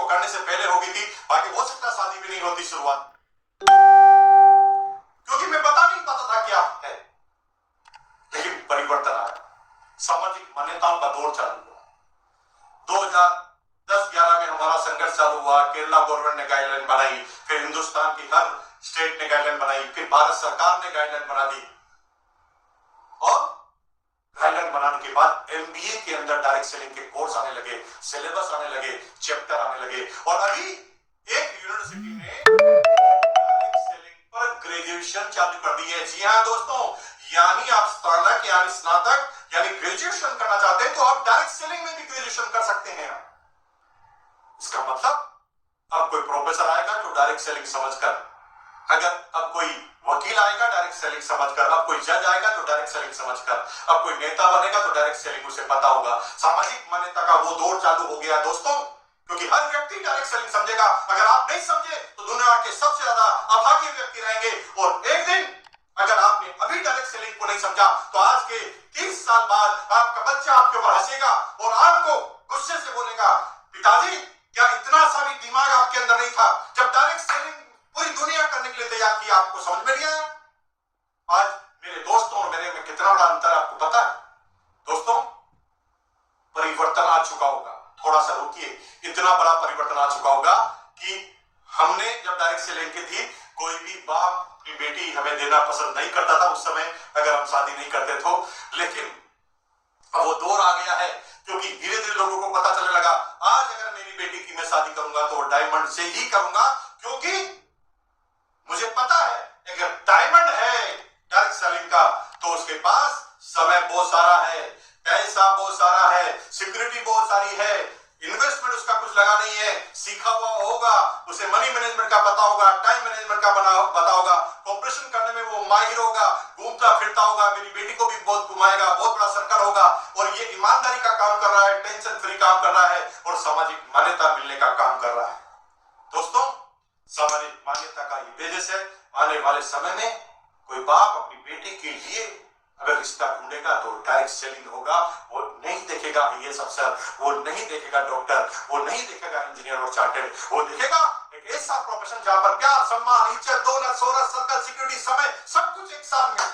करने से पहले हो गई थी, बाकी हो सकता शादी भी नहीं होती शुरुआत, क्योंकि मैं नहीं पता था क्या है। लेकिन परिवर्तन आया, सामाजिक मान्यताओं का दौर चालू हुआ। 2010-11 में हमारा संघर्ष चालू हुआ। केरला गवर्नमेंट ने गाइडलाइन बनाई, फिर हिंदुस्तान की हर स्टेट ने गाइडलाइन बनाई, फिर भारत सरकार ने गाइडलाइन बना दी, और गाइडलाइन बनाने के बाद एमबीए के अंदर डायरेक्ट सेलिंग के कोर्स आने लगे, सिलेबस आने लगे, चैप्टर आने लगे, और अभी एक यूनिवर्सिटी ने डायरेक्ट सेलिंग पर ग्रेजुएशन चालू कर दी है। जी हाँ दोस्तों, यानी आप स्नातक यानी स्नातक यानी ग्रेजुएशन करना चाहते हैं तो आप डायरेक्ट सेलिंग में भी ग्रेजुएशन कर सकते हैं। इसका मतलब अब कोई प्रोफेसर आएगा तो डायरेक्ट सेलिंग समझकर, अगर अब कोई वकील आएगा डायरेक्ट सेलिंग समझकर, अब कोई जज आएगा तो डायरेक्ट सेलिंग समझकर, अब कोई नेता बनेगा तो डायरेक्ट सेलिंग उसे पता होगा। सामाजिक मान्यता का वो दौर चालू हो गया दोस्तों, क्योंकि हर व्यक्ति डायरेक्ट सेलिंग समझेगा। अगर आप नहीं समझे तो दुनिया के सबसे ज्यादा अभागे व्यक्ति रहेंगे, और एक दिन अगर आपने अभी डायरेक्ट सेलिंग को नहीं समझा तो आज के 30 साल बाद आपका बच्चा आपके ऊपर हंसेगा और आपको गुस्से से बोलेगा, पिताजी क्या इतना सा भी दिमाग आपके अंदर नहीं था जब डायरेक्ट सेलिंग पूरी दुनिया करने के लिए तैयार किया, आपको समझ में नहीं आया? आज मेरे दोस्तों और मेरे में कितना बड़ा अंतर आपको पता है? दोस्तों, परिवर्तन आ चुका होगा, थोड़ा सा रुकिए, इतना बड़ा परिवर्तन आ चुका होगा कि हमने जब डायरेक्ट सेलिंग की थी, कोई भी बाप अपनी बेटी हमें देना पसंद नहीं करता था उस समय, अगर हम शादी नहीं करते तो। लेकिन अब वो दौर आ गया है, क्योंकि धीरे धीरे लोगों को पता चलने लगा, आज अगर मेरी बेटी की मैं शादी करूंगा तो डायमंड से ही करूंगा, क्योंकि मुझे पता है अगर डायमंड है डायरेक्ट सेलिंग का तो उसके पास समय बहुत सारा है, पैसा बहुत सारा है, सिक्योरिटी बहुत सारी है, इन्वेस्टमेंट उसका कुछ लगा नहीं है, सीखा हुआ होगा, उसे मनी मैनेजमेंट का पता होगा, टाइम मैनेजमेंट का पता होगा, कॉर्पोरेशन करने में वो माहिर होगा, घूमता फिरता होगा, मेरी बेटी को भी बहुत घुमाएगा, बहुत बड़ा सर्कल होगा, और ये ईमानदारी का काम कर रहा है, टेंशन फ्री काम कर रहा है, और सामाजिक मान्यता मिलने का काम कर रहा है। दोस्तों, सामाजिक मान्यता का ये बेसिस है। आने वाले समय में कोई बाप अपनी बेटी के लिए अगर रिश्ता ढूंढेगा तो डायरेक्ट सेलिंग होगा। वो नहीं देखेगा आईएएस अफसर, वो नहीं देखेगा डॉक्टर, वो नहीं देखेगा इंजीनियर और चार्टेड, वो देखेगा एक ऐसा प्रोफेशन जहां पर प्यार, सम्मान, इज्जत, दौलत, शोहरत, सर्कल, सिक्योरिटी, समय सब कुछ एक साथ में